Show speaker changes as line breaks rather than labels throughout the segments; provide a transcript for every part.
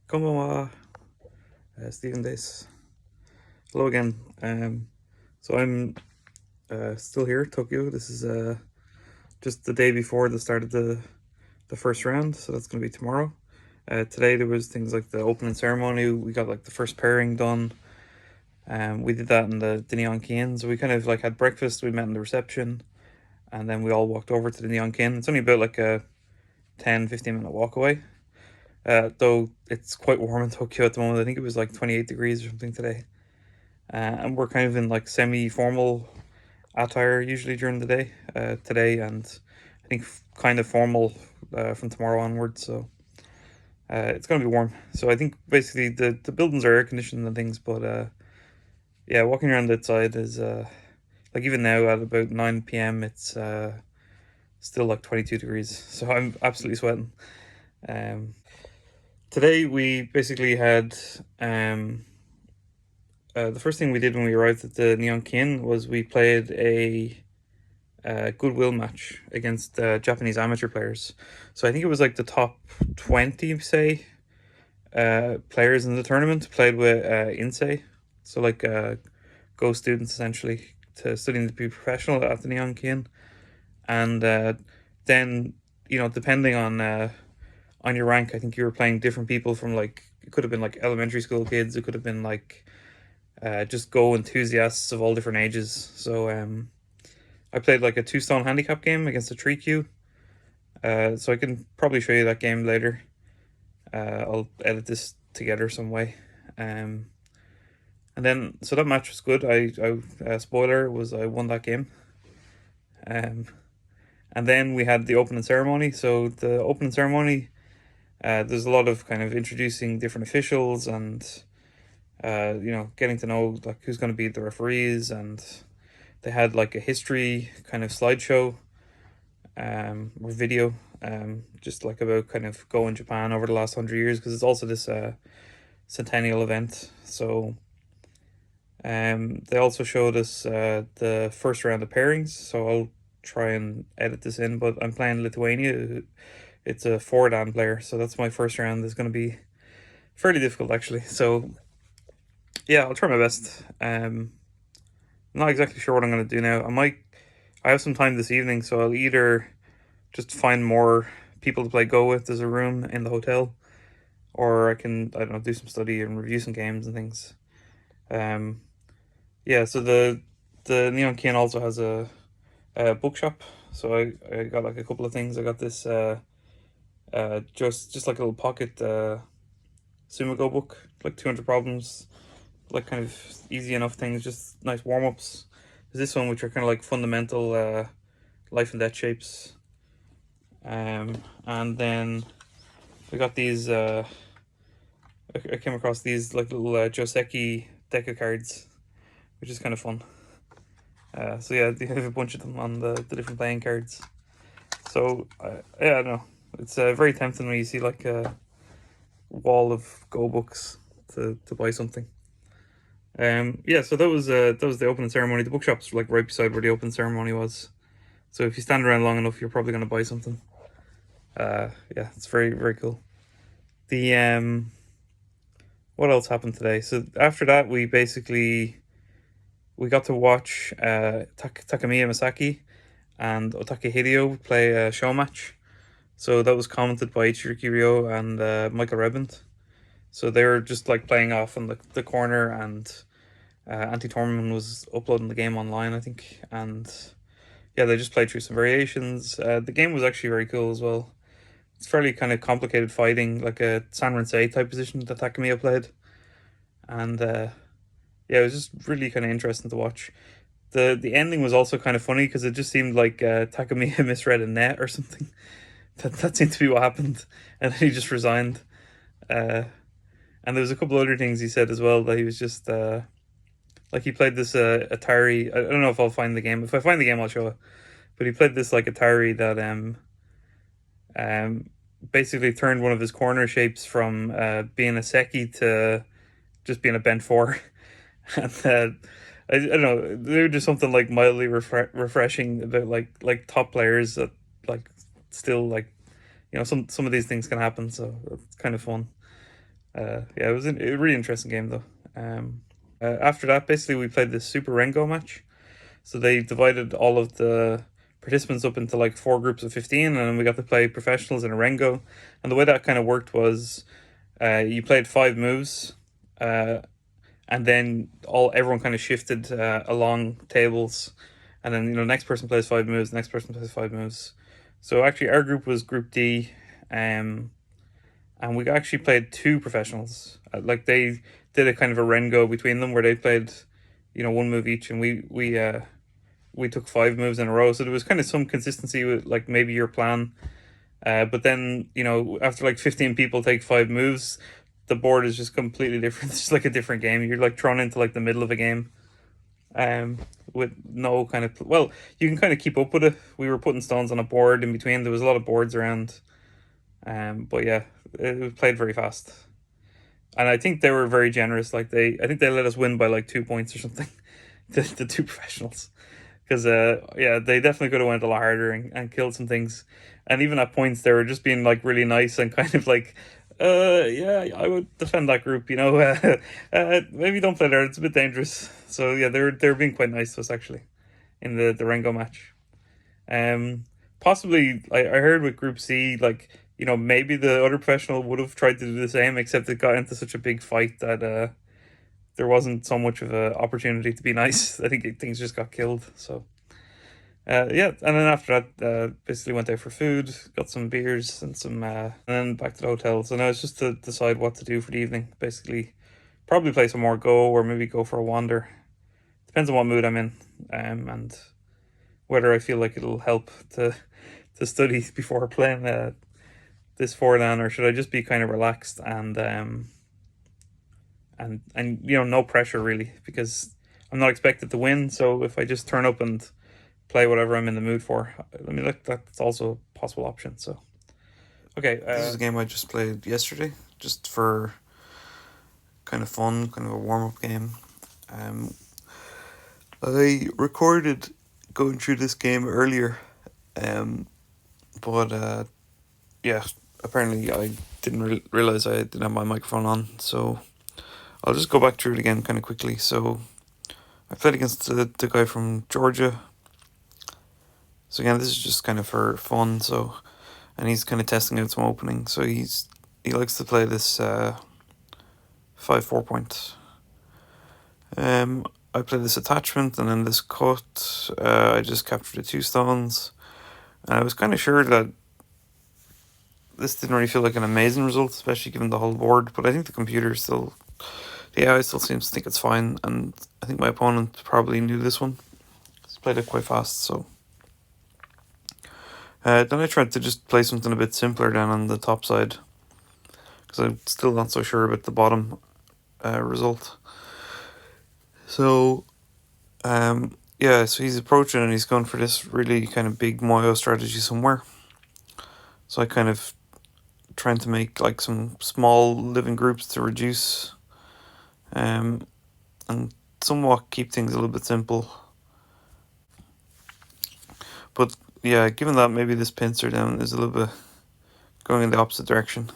Konbanwa, Stephen Dace. Hello again. So I'm still here, Tokyo. This is just the day before the start of the first round, so that's going to be tomorrow. Today there was things like the opening ceremony. We got like the first pairing done. We did that in the Neon Kin. So we kind of like had breakfast. We met in the reception, and then we all walked over to the Neon Kin. It's only about like a 10-15 minute walk away. Though it's quite warm in Tokyo at the moment. I think it was like 28 degrees or something today. And we're kind of in like semi-formal attire usually during the day today, and I think kind of formal from tomorrow onwards. So it's going to be warm. So I think basically the buildings are air conditioned and things, but yeah, walking around outside is like even now at about 9 p.m. it's still like 22 degrees. So I'm absolutely sweating. Today we basically had the first thing we did when we arrived at the Neon Kin was we played a goodwill match against Japanese amateur players. So I think it was like the top 20, say, players in the tournament played with Insei. So like Go students essentially to studying to be professional at the Neon Kin. And then, depending on your rank, I think you were playing different people from like, it could have been like elementary school kids, it could have been like just Go enthusiasts of all different ages. So I played like a 2-stone handicap game against a 3Q. So I can probably show you that game later. I'll edit this together some way. And then, so that match was good. I spoiler was I won that game. And then we had the opening ceremony. So the opening ceremony, there's a lot of kind of introducing different officials and getting to know like who's going to be the referees, and they had like a history kind of slideshow or video just like about kind of Go in Japan over the last 100 years, because it's also this centennial event. So they also showed us the first round of pairings, so I'll try and edit this in, but I'm playing Lithuania. It's a 4-dan player, so that's my first round. Is going to be fairly difficult actually, so yeah, I'll try my best. I'm not exactly sure what I'm going to do now. I have some time this evening, so I'll either just find more people to play Go with. There's a room in the hotel, or I don't know, do some study and review some games and things. Yeah, so the Neon Kin also has a bookshop, so I got like a couple of things. I got this just like a little pocket Sumigo book, like 200 problems, like kind of easy enough things, just nice warm-ups. There's this one which are kind of like fundamental life and death shapes. And then we got these I came across these like little Joseki deck of cards, which is kind of fun. So yeah, they have a bunch of them on the different playing cards. So yeah, I don't know, it's very tempting when you see like a wall of Go books to buy something. Yeah, so that was the opening ceremony. The bookshop's like right beside where the opening ceremony was, so if you stand around long enough, you're probably going to buy something. Yeah, it's very, very cool. The what else happened today? So after that, we got to watch Takamiya Masaki and Otake Hideo play a show match. So that was commented by Ichiriki Ryo and Michael Rebent. So they were just like playing off in the corner, and Antti Torman was uploading the game online, I think. And yeah, they just played through some variations. The game was actually very cool as well. It's fairly kind of complicated fighting, like a Sanren-sei type position that Takamiya played. And yeah, it was just really kind of interesting to watch. The ending was also kind of funny because it just seemed like Takamiya misread a net or something. That seemed to be what happened, and then he just resigned. And there was a couple other things he said as well, that he was just like he played this Atari. I don't know if I'll find the game. If I find the game, I'll show it. But he played this like Atari that basically turned one of his corner shapes from being a seki to just being a bent 4. And I don't know, there's just something like mildly refreshing about like top players that like still like some of these things can happen, so it's kind of fun. Yeah, it was a really interesting game though. After that, basically, we played this Super Rengo match. So they divided all of the participants up into like 4 groups of 15, and we got to play professionals in a Rengo. And the way that kind of worked was, you played 5 moves, uh, and then everyone kind of shifted along tables, and then next person plays 5 moves, next person plays 5 moves. So actually, our group was Group D, and we actually played 2 professionals. Like they did a kind of a Rengo between them where they played, 1 move each, and we took 5 moves in a row. So there was kind of some consistency with like maybe your plan. But then, after like 15 people take 5 moves, the board is just completely different. It's like a different game. You're like thrown into like the middle of a game. With no kind of, well, you can kind of keep up with it. We were putting stones on a board in between. There was a lot of boards around. But yeah, it was played very fast. And I think they were very generous. Like I think they let us win by like 2 points or something. The 2 professionals, because yeah, they definitely could have went a lot harder and killed some things. And even at points, they were just being like really nice and kind of like, yeah, I would defend that group. Maybe don't play there. It's a bit dangerous. So yeah, they were being quite nice to us actually in the Rengo match. Possibly, I heard with Group C, like, maybe the other professional would have tried to do the same, except it got into such a big fight that there wasn't so much of an opportunity to be nice. I think things just got killed. So yeah, and then after that, basically went out for food, got some beers and then back to the hotel. So now it's just to decide what to do for the evening. Basically, probably play some more Go or maybe go for a wander. Depends on what mood I'm in, and whether I feel like it'll help to study before playing this Forlan, or should I just be kind of relaxed and no pressure really, because I'm not expected to win. So if I just turn up and play whatever I'm in the mood for, that's also a possible option. So okay, this is a game I just played yesterday, just for kind of fun, kind of a warm-up game. I recorded going through this game earlier, but yeah, apparently I didn't realize I didn't have my microphone on, so I'll just go back through it again kind of quickly. So I played against the guy from Georgia. So again, this is just kind of for fun. So, and he's kind of testing out some opening. So he likes to play this 5-4 point. I played this attachment and then this cut. I just captured the 2 stones. And I was kind of sure that this didn't really feel like an amazing result, especially given the whole board. But I think the AI still seems to think it's fine. And I think my opponent probably knew this one. He's played it quite fast, so. Then I tried to just play something a bit simpler down on the top side, because I'm still not so sure about the bottom result. So, yeah, so he's approaching and he's going for this really kind of big Moyo strategy somewhere. So I kind of trying to make like some small living groups to reduce, and somewhat keep things a little bit simple. But yeah, given that maybe this pincer down is a little bit going in the opposite direction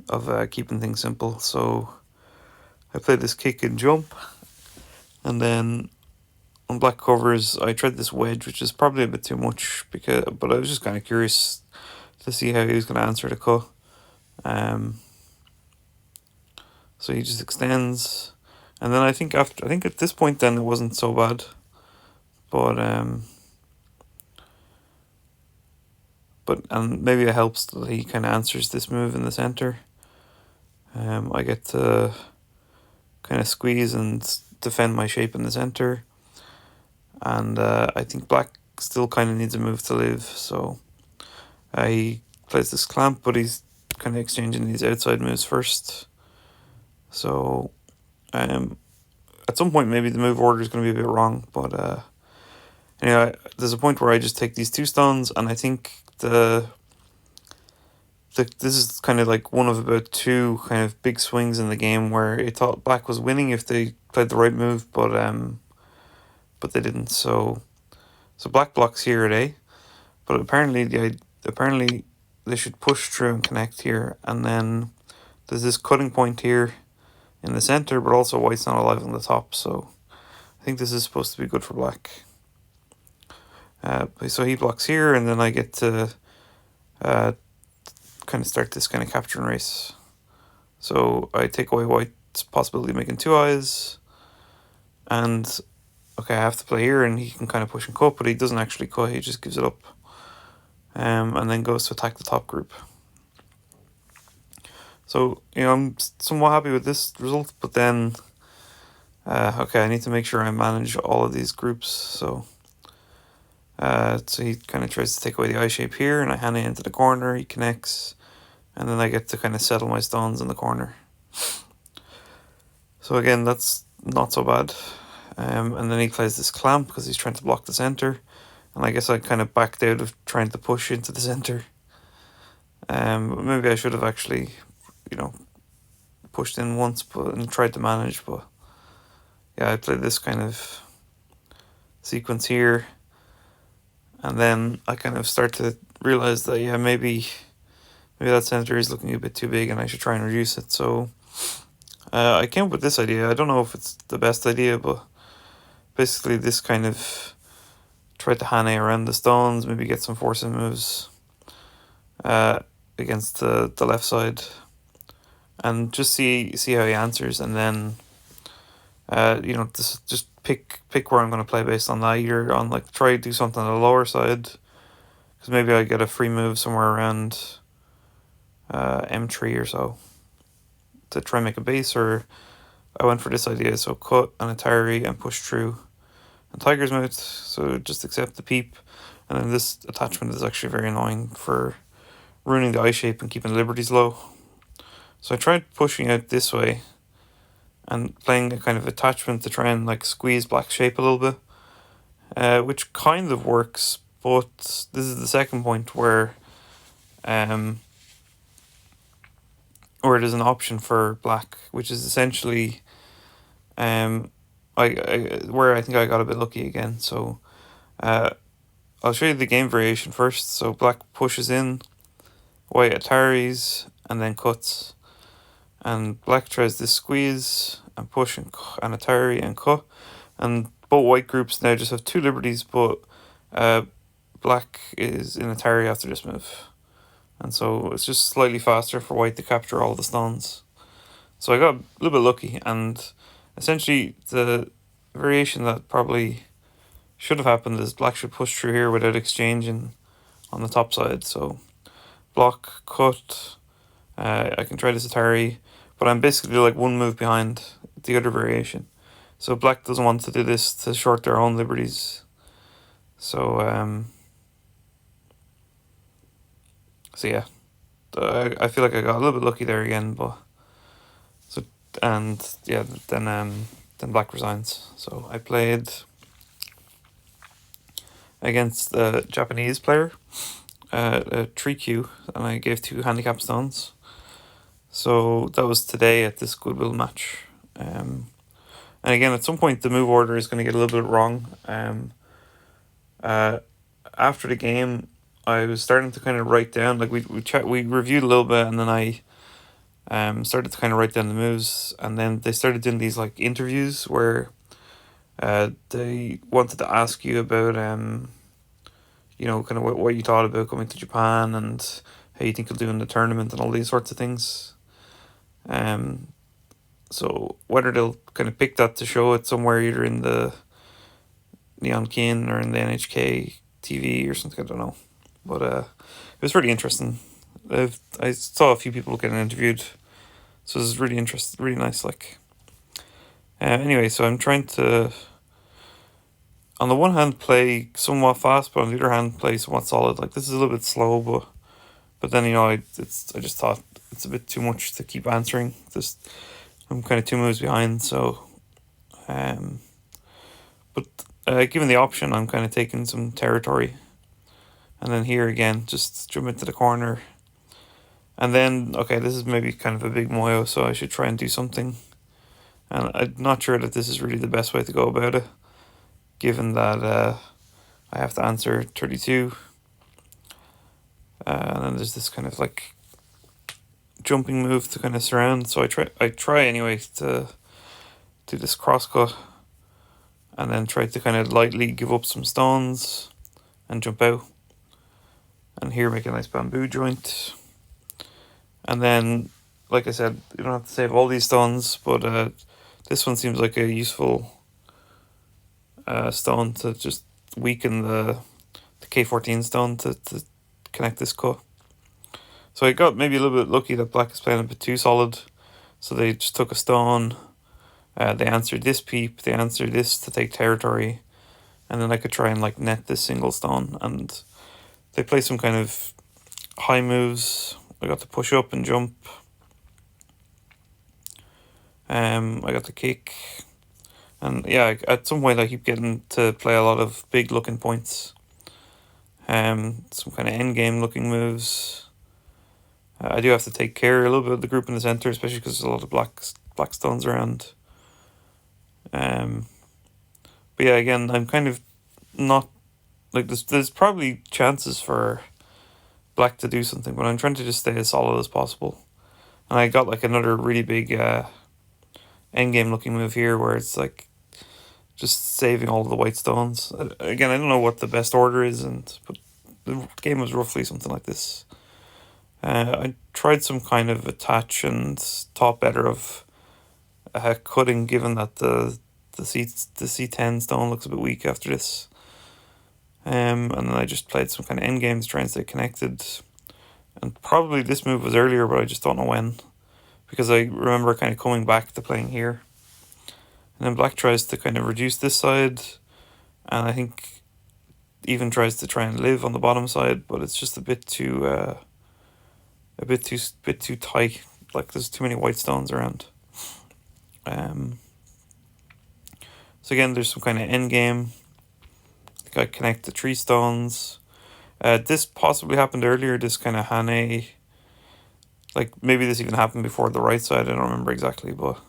of keeping things simple. So I played this kick and jump, and then on black covers I tried this wedge, which is probably a bit too much, but I was just kind of curious to see how he was going to answer the cut. So he just extends, and then I think at this point then it wasn't so bad, but and maybe it helps that he kind of answers this move in the center. I get to kind of squeeze and defend my shape in the center, and I think black still kind of needs a move to live, so he plays this clamp, but he's kind of exchanging these outside moves first. So at some point maybe the move order is going to be a bit wrong, but anyway, there's a point where I just take these 2 stones, and I think this is kind of like one of about 2 kind of big swings in the game where it thought black was winning if they played the right move, but they didn't. So black blocks here at A, but apparently they should push through and connect here, and then there's this cutting point here in the center, but also white's not alive on the top, so I think this is supposed to be good for black. So he blocks here, and then I get to kind of start this kind of capture and race. So I take away white's possibility of making two eyes, and okay, I have to play here, and he can kind of push and cut, but he doesn't actually cut, he just gives it up. And then goes to attack the top group. So, I'm somewhat happy with this result, but then, okay, I need to make sure I manage all of these groups, so he kind of tries to take away the eye shape here, and I hand it into the corner, he connects, and then I get to kind of settle my stones in the corner. So again, that's not so bad. And then he plays this clamp because he's trying to block the center, and I guess I kind of backed out of trying to push into the center. But maybe I should have actually, pushed in once and tried to manage, but yeah, I played this kind of sequence here, and then I kind of start to realize that, yeah, maybe that center is looking a bit too big and I should try and reduce it. So I came up with this idea. I don't know if it's the best idea, but basically this kind of tried to hane around the stones, maybe get some forcing moves against the left side, and just see how he answers, and then just pick where I'm going to play based on that. Either on try to do something on the lower side, because maybe I get a free move somewhere around M3 or so to try and make a base, or I went for this idea, so cut an Atari and push through and Tiger's Mouth, so just accept the peep. And then this attachment is actually very annoying for ruining the eye shape and keeping liberties low. So I tried pushing out this way and playing a kind of attachment to try and squeeze black shape a little bit, which kind of works, but this is the second point where there's an option for black, which is essentially where I think I got a bit lucky again. So I'll show you the game variation first. So black pushes in, white Ataris, and then cuts. And black tries to squeeze and push and Atari and cut. And both white groups now just have two liberties, but black is in Atari after this move. And so it's just slightly faster for white to capture all the stones. So I got a little bit lucky, and essentially the variation that probably should have happened is black should push through here without exchanging on the top side. So block, cut, I can try this Atari, but I'm basically one move behind the other variation. So black doesn't want to do this to short their own liberties. So yeah, I feel like I got a little bit lucky there again, but then black resigns. So I played against the Japanese player, a 3Q, and I gave 2 handicap stones. So that was today at this goodwill match. And again, at some point the move order is going to get a little bit wrong. After the game, I was starting to kind of write down, we reviewed a little bit, and then I started to kind of write down the moves, and then they started doing these interviews where they wanted to ask you about kind of what you thought about coming to Japan and how you think you'll do in the tournament and all these sorts of things. So whether they'll kind of pick that to show it somewhere either in the Neon Kin or in the NHK TV or something, I don't know. But it was really interesting. I saw a few people getting interviewed, so it was really interesting, really nice. Anyway, so I'm trying to, on the one hand, play somewhat fast, but on the other hand, play somewhat solid. This is a little bit slow, but then I just thought it's a bit too much to keep answering. I'm kind of 2 moves behind, so but given the option, I'm kind of taking some territory. And then here again, just jump into the corner. And then, okay, this is maybe kind of a big moyo, so I should try and do something. And I'm not sure that this is really the best way to go about it, given that I have to answer 32. And then there's this kind of jumping move to kind of surround. So I try anyway to do this crosscut, and then try to kind of lightly give up some stones and jump out. And here make a nice bamboo joint. And then, like I said, you don't have to save all these stones, but this one seems like a useful stone to just weaken the K14 stone to connect this cut. So I got maybe a little bit lucky that black is playing a bit too solid. So they just took a stone, they answered this peep, they answered this to take territory, and then I could try and like net this single stone. And they play some kind of high moves. I got to push up and jump. I got the kick. And yeah, at some point I keep getting to play a lot of big looking points. Some kind of endgame looking moves. I do have to take care a little bit of the group in the centre, especially because there's a lot of black stones around. But yeah, again, I'm kind of not like there's probably chances for black to do something, but I'm trying to just stay as solid as possible. And I got like another really big endgame looking move here where it's like just saving all of the white stones. Again, I don't know what the best order is, but the game was roughly something like this. I tried some kind of attach and thought better of cutting, given that the C10 stone looks a bit weak after this. And then I just played some kind of endgame to try and stay connected. And probably this move was earlier, but I just don't know when, because I remember kind of coming back to playing here. And then black tries to kind of reduce this side, and I think even tries to try and live on the bottom side, but it's just a bit too tight. Like there's too many white stones around. So again, there's some kind of end game. I think I connect the 3 stones. This possibly happened earlier. This kind of Hane, like maybe this even happened before the right side. I don't remember exactly, but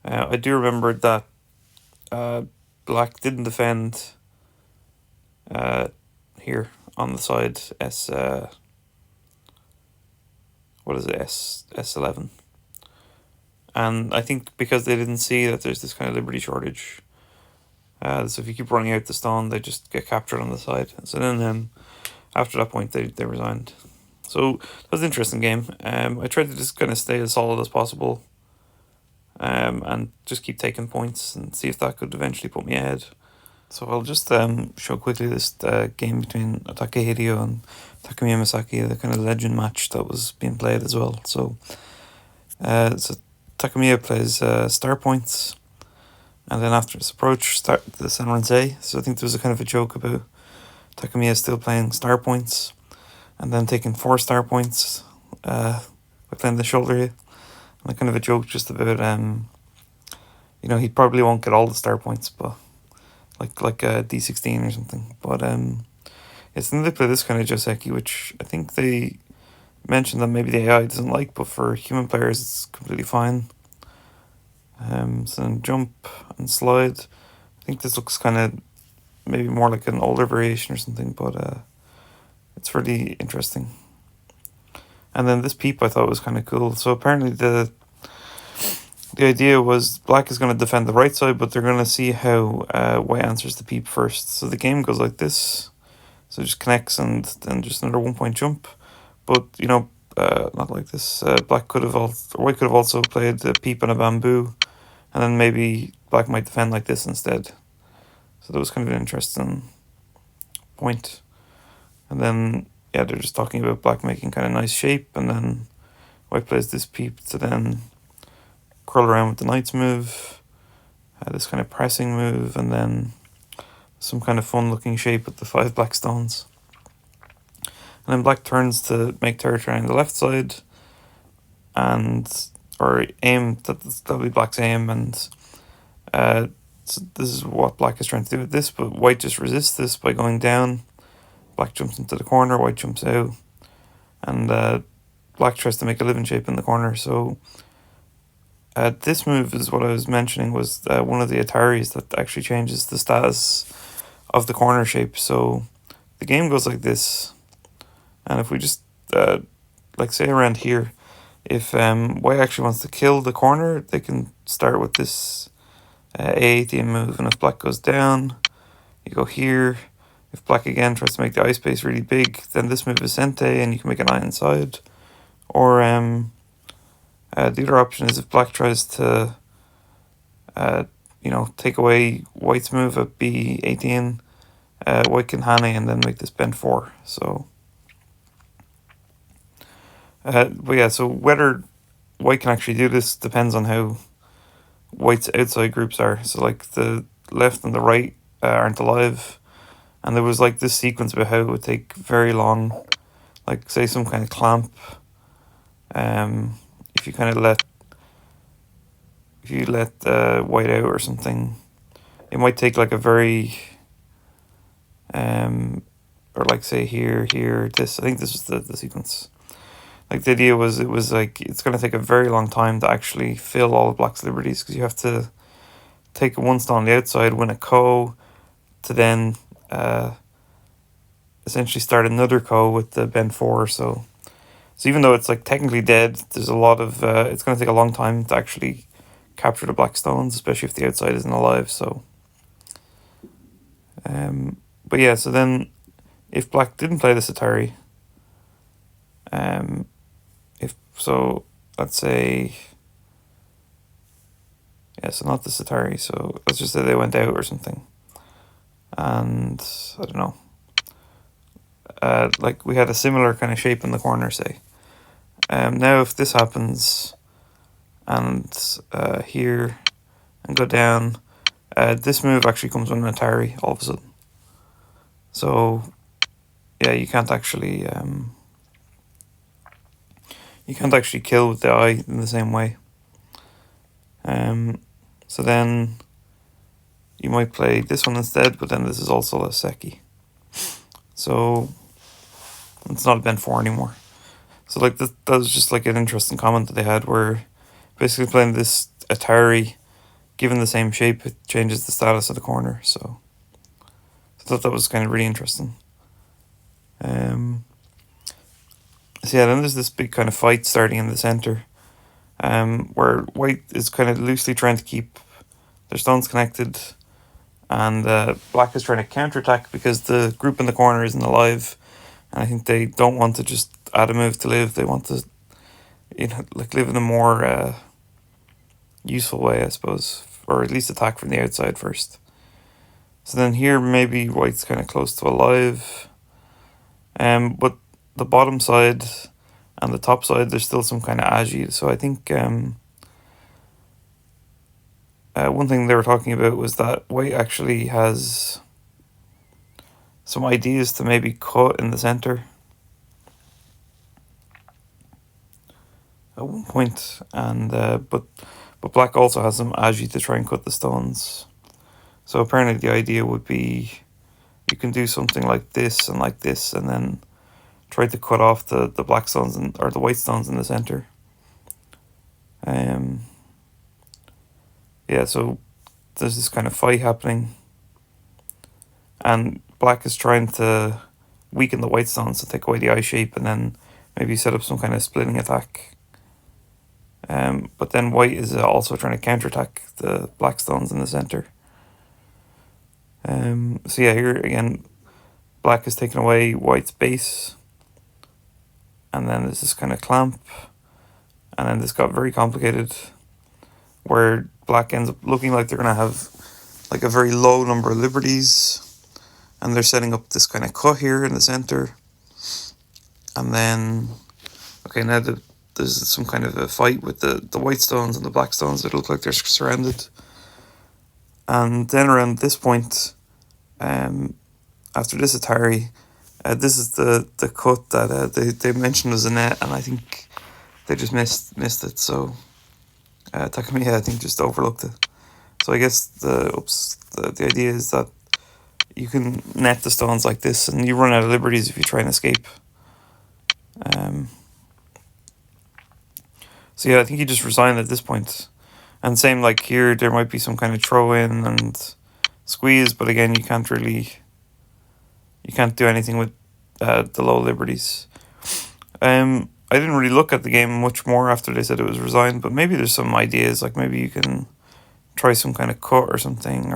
I do remember that black didn't defend here on the side S11. And I think because they didn't see that there's this kind of liberty shortage, so if you keep running out the stone, they just get captured on the side. So then after that point, they resigned. So that was an interesting game. I tried to just kind of stay as solid as possible, and just keep taking points and see if that could eventually put me ahead. So I'll just show quickly this game between Takehiro and Takamiya Misaki, the kind of legend match that was being played as well. So Takamiya plays star points, and then after his approach, start the Senrensei. So I think there was a kind of a joke about Takamiya still playing star points, and then taking 4 star points by playing the shoulder hit. And kind of a joke just about he probably won't get all the star points, but like D16 or something. But it's then they play this kind of Joseki, which I think they mentioned that maybe the AI doesn't like, but for human players it's completely fine. So then jump and slide. I think this looks kind of maybe more like an older variation or something, but it's really interesting. And then this peep I thought was kind of cool. So apparently the idea was black is going to defend the right side, but they're going to see how white answers the peep first. So the game goes like this. So it just connects and then just another 1 point jump. But, not like this. White could have also played the peep and a bamboo. And then maybe black might defend like this instead. So that was kind of an interesting point. And then, yeah, they're just talking about black making kind of nice shape. And then white plays this peep to then curl around with the knight's move. This kind of pressing move. And then some kind of fun looking shape with the 5 black stones. And then black turns to make territory on the left side. Or aim, that'll be black's aim. And so this is what black is trying to do with this, but white just resists this by going down. Black jumps into the corner, white jumps out, and black tries to make a living shape in the corner. So this move is what I was mentioning was one of the Ataris that actually changes the status of the corner shape. So the game goes like this, and if we just say around here, If white actually wants to kill the corner, they can start with this A18 move, and if black goes down, you go here. If black again tries to make the eye space really big, then this move is Sente, and you can make an eye inside. Or the other option is if black tries to, take away white's move at B18, white can Hane and then make this bend 4. So, but yeah, so whether white can actually do this depends on how white's outside groups are. So like the left and the right aren't alive. And there was like this sequence about how it would take very long, like say some kind of clamp. If you let white out or something, it might take like a very, or like say here, this. I think this was the sequence. Like the idea was, it was like it's going to take a very long time to actually fill all of black's liberties, because you have to take one stone on the outside, win a ko, to then essentially start another ko with the bend 4. So even though it's like technically dead, there's a lot of it's going to take a long time to actually capture the black stones, especially if the outside isn't alive. So but yeah, so then if black didn't play the Atari, let's say, yeah, so not the Atari, so let's just say they went out or something, and I don't know, like we had a similar kind of shape in the corner, say. Now if this happens, and here, and go down, this move actually comes with an Atari all of a sudden. So yeah, you can't actually kill with the eye in the same way. So then you might play this one instead, but then this is also a Seki. So it's not a bend 4 anymore. So like that was just like an interesting comment that they had, where basically playing this Atari, given the same shape, it changes the status of the corner. So I thought that was kind of really interesting. So yeah, then there's this big kind of fight starting in the center, where white is kind of loosely trying to keep their stones connected, and black is trying to counterattack because the group in the corner isn't alive, and I think they don't want to just add a move to live. They want to, live in a more useful way, I suppose, or at least attack from the outside first. So then here maybe white's kind of close to alive, but the bottom side and the top side, there's still some kind of agi. So I think one thing they were talking about was that white actually has some ideas to maybe cut in the center at one point, and but black also has some agi to try and cut the stones. So apparently the idea would be you can do something like this, and then try to cut off the black stones or the white stones in the center. Yeah, so there's this kind of fight happening, and black is trying to weaken the white stones to take away the eye shape, and then maybe set up some kind of splitting attack. But then white is also trying to counterattack the black stones in the center. So yeah, here again, black is taking away white's base, and then there's this kind of clamp, and then this got very complicated, where black ends up looking like they're going to have like a very low number of liberties, and they're setting up this kind of cut here in the center. And then, okay, now there's some kind of a fight with the white stones and the black stones that look like they're surrounded. And then around this point, after this Atari, this is the cut that they mentioned was a net, and I think they just missed it. So Takamiya, I think, just overlooked it. So I guess the idea is that you can net the stones like this, and you run out of liberties if you try and escape. So yeah, I think he just resigned at this point. And same like here, there might be some kind of throw in and squeeze, but again, you can't do anything with the low liberties. I didn't really look at the game much more after they said it was resigned, but maybe there's some ideas, like maybe you can try some kind of cut or something,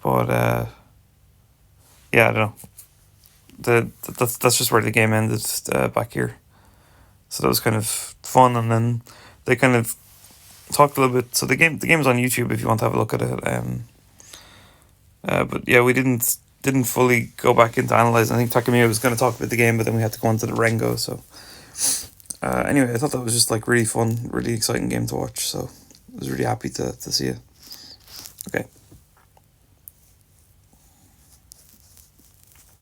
but yeah, I don't know. That's just where the game ended back here. So that was kind of fun, and then they kind of talked a little bit. So the game's on YouTube if you want to have a look at it. But yeah, we didn't fully go back into analyze. I think Takamiya was going to talk about the game, but then we had to go on to the Rengo. So anyway, I thought that was just like really fun, really exciting game to watch. So I was really happy to see it. Okay.